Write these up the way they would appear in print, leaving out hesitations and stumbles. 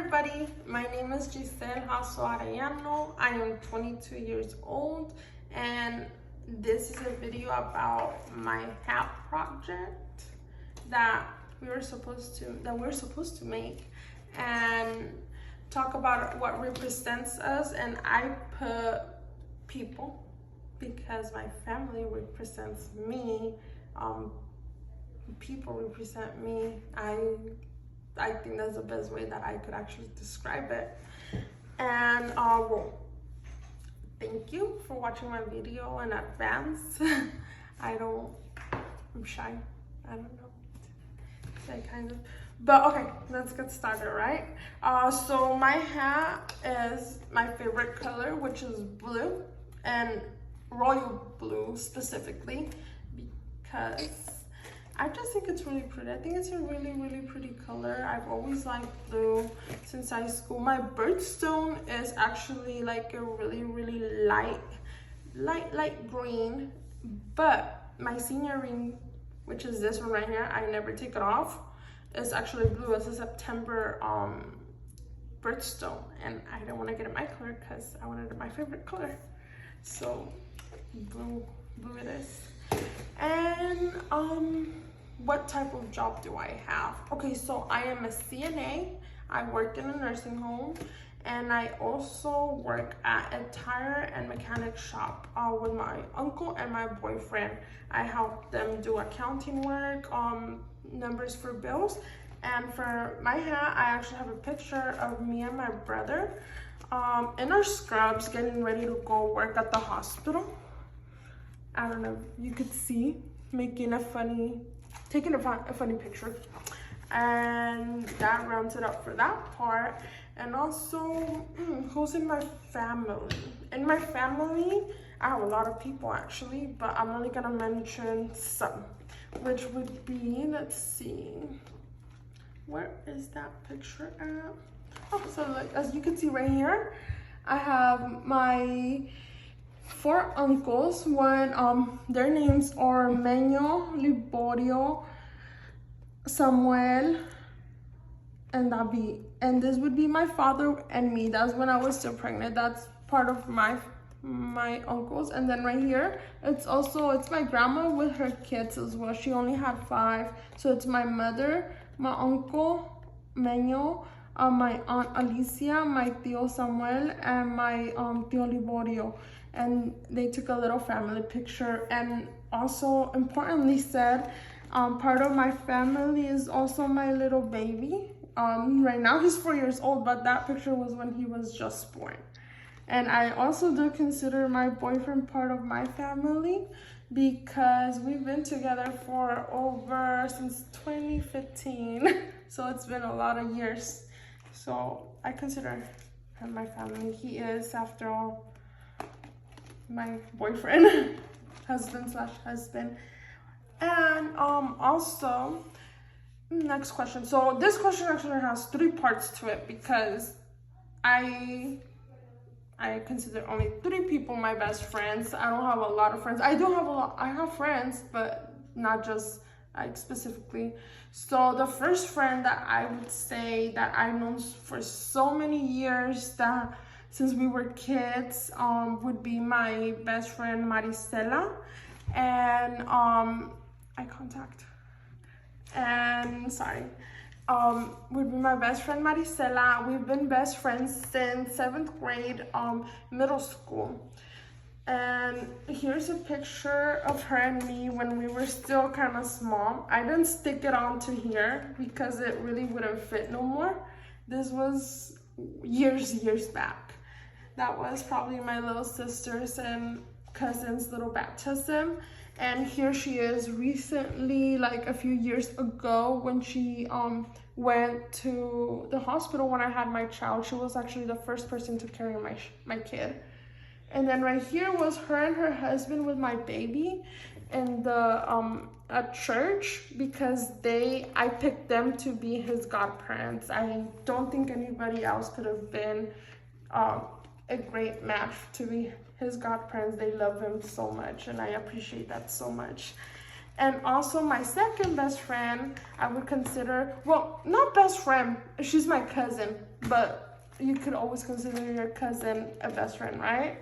everybody, my name is Gissel Jasso. I am 22 years old and this is a video about my hat project that we're supposed to make and talk about what represents us. And I put people because my family represents me. People represent me. I think that's the best way that I could actually describe it. And well, thank you for watching my video in advance. I'm shy. I don't know. I kind of, but okay, let's get started, right? So my hat is my favorite color, which is blue, and royal blue specifically, because I just think it's really pretty. I think it's a really, really pretty color. I've always liked blue since high school. My birthstone is actually like a really, really light green. But my senior ring, which is this one right here, I never take it off, is actually blue. It's a September birthstone. And I don't want to get it my color because I wanted my favorite color. So blue it is. And what type of job do I have? Okay, so I am a CNA. I work in a nursing home, and I also work at a tire and mechanic shop with my uncle and my boyfriend. I help them do accounting work, numbers for bills. And for my hat, I actually have a picture of me and my brother in our scrubs getting ready to go work at the hospital. I don't know, you could see taking a funny picture. And that rounds it up for that part. And also, who's in my family? In my family, I have a lot of people actually, but I'm only gonna mention some, which would be, let's see, where is that picture at? Oh, so like, as you can see right here, I have my 4 uncles. One, their names are Menyo, Liborio, Samuel, and David. And this would be my father and me. That's when I was still pregnant. That's part of my uncles. And then right here, it's my grandma with her kids as well. She only had 5. So it's my mother, my uncle Menyo, my aunt Alicia, my tío Samuel, and my tío Liborio. And they took a little family picture. And also importantly said, part of my family is also my little baby. Right now he's 4 years old, but that picture was when he was just born. And I also do consider my boyfriend part of my family because we've been together for since 2015. So it's been a lot of years. So I consider him my family. He is, after all, my boyfriend, husband. And also, next question. So this question actually has 3 parts to it because I consider only 3 people my best friends. I don't have a lot of friends. I have friends, but not just like specifically. So the first friend that I would say that I've known for so many years, that since we were kids, would be my best friend Maricela, and would be my best friend Maricela. We've been best friends since 7th grade, middle school. And here's a picture of her and me when we were still kind of small. I didn't stick it onto here because it really wouldn't fit no more. This was years back. That was probably my little sister's and cousin's little baptism. And here she is recently, like a few years ago, when she went to the hospital when I had my child. She was actually the first person to carry my kid. And then right here was her and her husband with my baby in the at church, because I picked them to be his godparents. I don't think anybody else could have been a great match to be his godparents. They love him so much, and I appreciate that so much. And also my second best friend, I would consider, well, not best friend, she's my cousin, but you could always consider your cousin a best friend, right?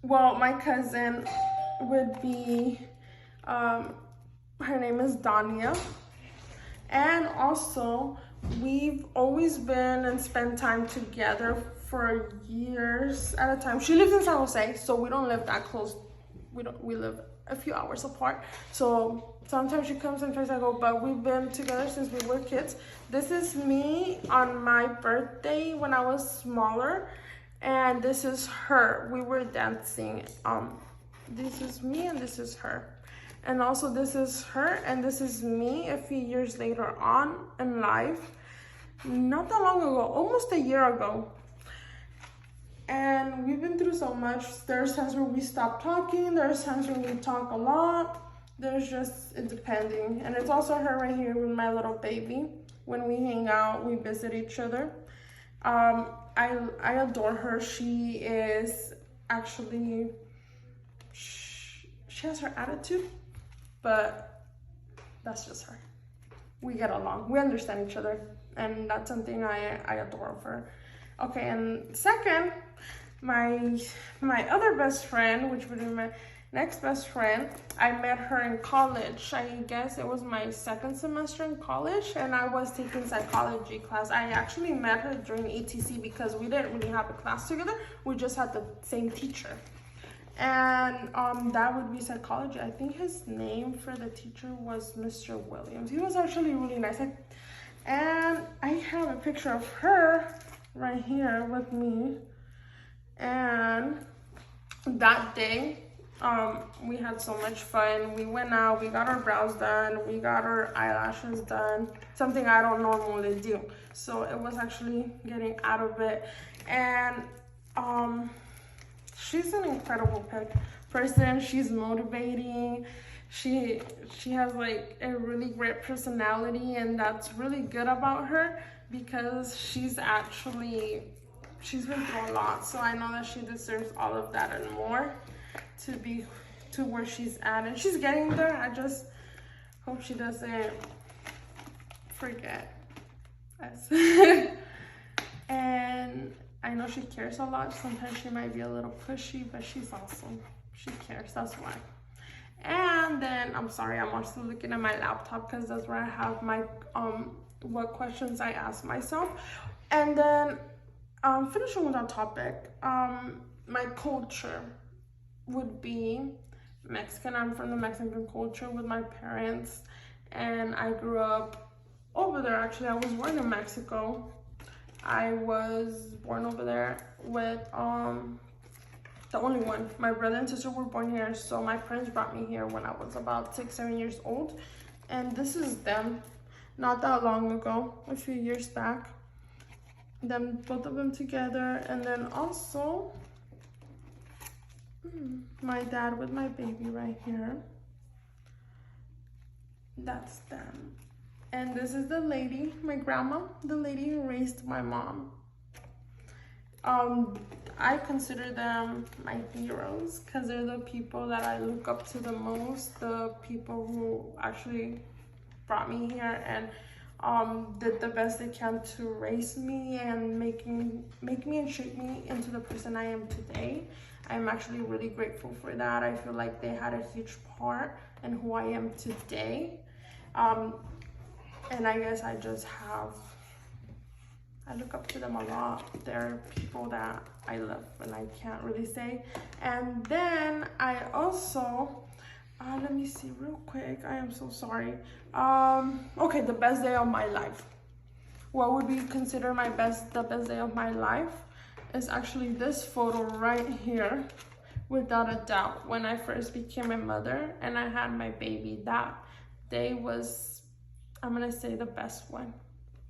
Well, my cousin would be, her name is Dania. And also, we've always been and spent time together for years at a time. She lives in San Jose, so we don't live that close. We live a few hours apart. So sometimes she comes, sometimes I go, but we've been together since we were kids. This is me on my birthday when I was smaller, and this is her. We were dancing. This is me and this is her. And also this is her and this is me a few years later on in life. Not that long ago, almost a year ago. And we've been through so much. There's times where we stop talking. There's times when we talk a lot. There's just, it depending. And it's also her right here with my little baby. When we hang out, we visit each other. I adore her. She is actually, she has her attitude, but that's just her. We get along. We understand each other. And that's something I adore of her. Okay, and second, my other best friend, which would be my next best friend, I met her in college. I guess it was my second semester in college, and I was taking psychology class. I actually met her during ETC because we didn't really have a class together. We just had the same teacher. And that would be psychology. I think his name for the teacher was Mr. Williams. He was actually really nice. And I have a picture of her right here with me. And that day, we had so much fun. We went out, we got our brows done, we got our eyelashes done, something I don't normally do. So it was actually getting out of it. And she's an incredible person. She's motivating. She has like a really great personality, and that's really good about her because she's been through a lot. So I know that she deserves all of that and more to be to where she's at, and she's getting there. I just hope she doesn't forget us. And I know she cares a lot. Sometimes she might be a little pushy, but she's awesome. She cares, that's why. And then, I'm sorry, I'm also looking at my laptop because that's where I have my, what questions I ask myself. And then, finishing with our topic, my culture would be Mexican. I'm from the Mexican culture with my parents, and I grew up over there. Actually, I was born in Mexico. I was born over there with the only one. My brother and sister were born here, so my parents brought me here when I was about 6-7 years old. And this is them, not that long ago, a few years back. Them, both of them together. And then also my dad with my baby right here. That's them. And this is the lady, my grandma, the lady who raised my mom. I consider them my heroes because they're the people that I look up to the most, the people who actually brought me here and did the best they can to raise me and make me and shape me into the person I am today. I'm actually really grateful for that. I feel like they had a huge part in who I am today. And I guess I look up to them a lot. They're people that I love and I can't really say. And then I also, let me see real quick. I am so sorry. Okay, the best day of my life. What would be considered the best day of my life is actually this photo right here, without a doubt. When I first became a mother and I had my baby, that day was, I'm gonna say, the best one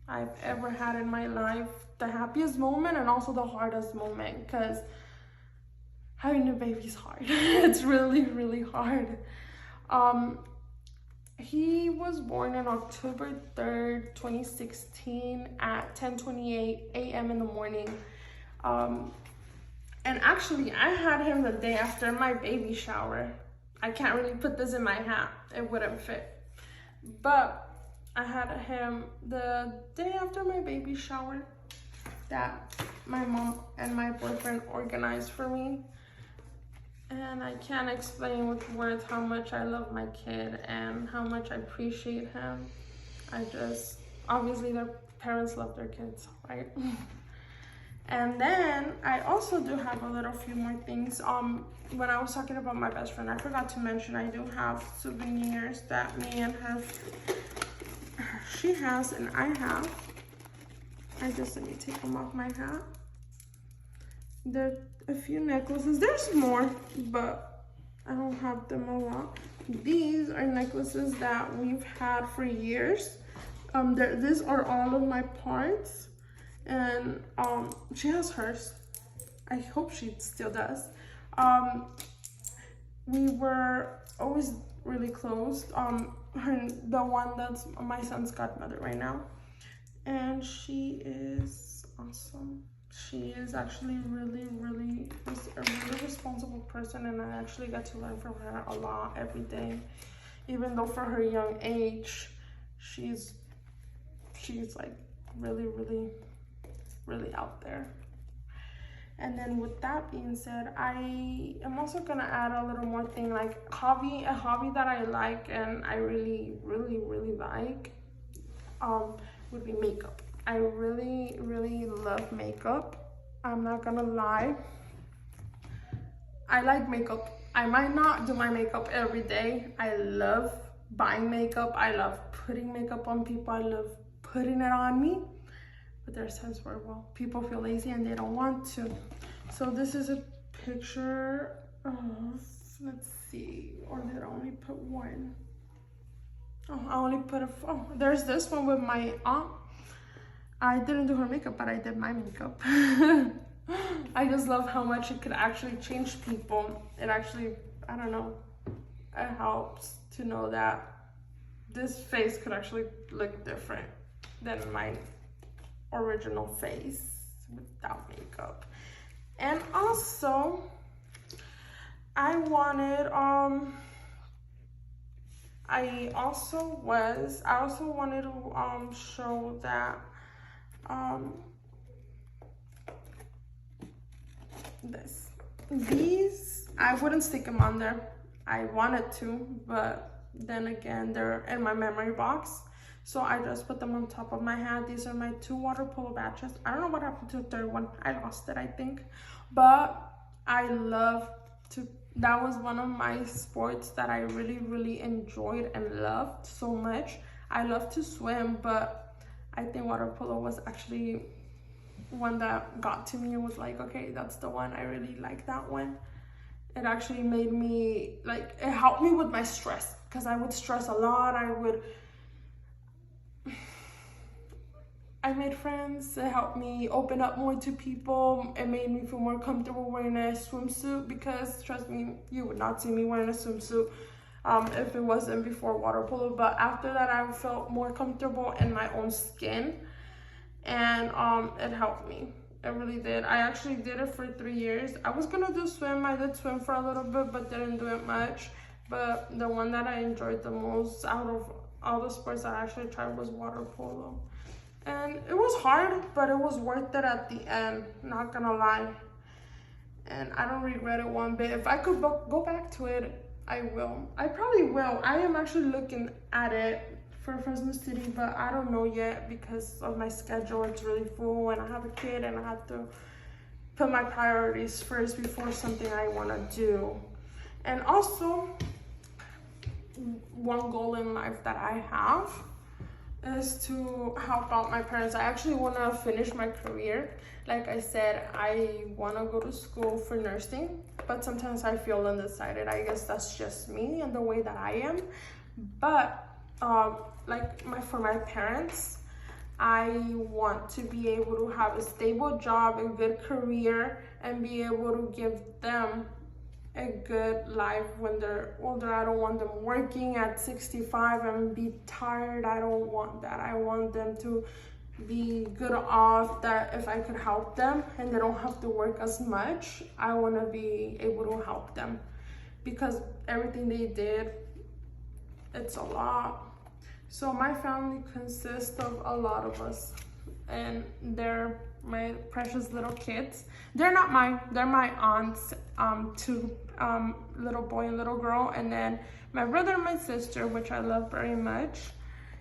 I've ever had in my life. The happiest moment and also the hardest moment, because having a baby's hard. It's really, really hard. He was born on October 3rd, 2016 at 10:28 a.m. in the morning. And actually I had him the day after my baby shower. I can't really put this in my hat. It wouldn't fit. But I had him the day after my baby shower that my mom and my boyfriend organized for me. And I can't explain with words how much I love my kid and how much I appreciate him. Obviously their parents love their kids, right? And then I also do have a few more things. When I was talking about my best friend, I forgot to mention I do have souvenirs that me and her, she has and I have. Let me take them off my hat. There are a few necklaces. There's more, but I don't have them a lot. These are necklaces that we've had for years. These are all of my parts, and she has hers. I hope she still does. We were always really close. The one that's my son's godmother right now, and she is awesome. She is actually a really responsible person, and I actually get to learn from her a lot every day. Even though for her young age, she's like really out there. And then with that being said, I am also gonna add a little more thing, like a hobby that I like and I really like would be makeup. I really love makeup. I'm not gonna lie. I like makeup. I might not do my makeup every day. I love buying makeup. I love putting makeup on people. I love putting it on me. But there's times where, well, people feel lazy and they don't want to. So this is a picture of, let's see, or did I only put one? Oh, I only put there's this one with my aunt. I didn't do her makeup, but I did my makeup. I just love how much it could actually change people. It actually, I don't know, it helps to know that this face could actually look different than my original face without makeup. And also, I wanted to show that these I wouldn't stick them on there. I wanted to, but then again they're in my memory box, so I just put them on top of my hat. These are my 2 water polo badges. I don't know what happened to the third one. I lost it, I think. But that was one of my sports that I really enjoyed and loved so much. I love to swim, but I think water polo was actually one that got to me and was like, okay, that's the one. I really like that one. It actually made me, like, it helped me with my stress, because I would stress a lot. I made friends. It helped me open up more to people. It made me feel more comfortable wearing a swimsuit, because trust me, you would not see me wearing a swimsuit if it wasn't before water polo. But after that, I felt more comfortable in my own skin, and it helped me. It really did. I actually did it for 3 years. I was gonna do swim. I did swim for a little bit, but didn't do it much. But the one that I enjoyed the most out of all the sports that I actually tried was water polo. And it was hard, but it was worth it at the end, not gonna lie. And I don't regret it one bit. If I could go back to it, I will. I probably will. I am actually looking at it for Fresno City, but I don't know yet because of my schedule. It's really full, and I have a kid, and I have to put my priorities first before something I want to do. And also, one goal in life that I have is to help out my parents. I actually want to finish my career. Like I said, I want to go to school for nursing, but sometimes I feel undecided. I guess that's just me and the way that I am. But for my parents, I want to be able to have a stable job, a good career, and be able to give them a good life when they're older. I don't want them working at 65 and be tired. I don't want that. I want them to be good off, that if I could help them and they don't have to work as much, I want to be able to help them. because everything they did, it's a lot. So my family consists of a lot of us, and they're my precious little kids. They're not mine, they're my aunt's two little boy and little girl, and then my brother and my sister, which I love very much,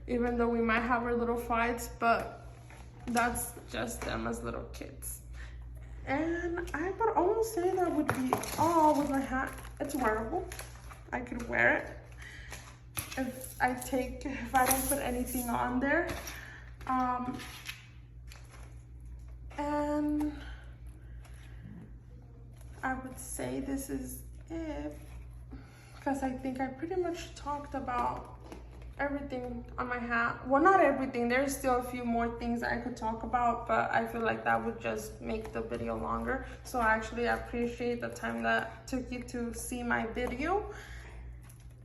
even though we might have our little fights, but that's just them as little kids. And I would almost say that would be all with my hat. It's wearable, I could wear it if I don't put anything on there. And I would say this is it, because I think I pretty much talked about everything on my hat. Well, not everything, there's still a few more things I could talk about, but I feel like that would just make the video longer. So actually I appreciate the time that took you to see my video,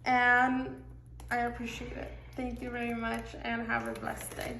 and I appreciate it. Thank you very much, and have a blessed day.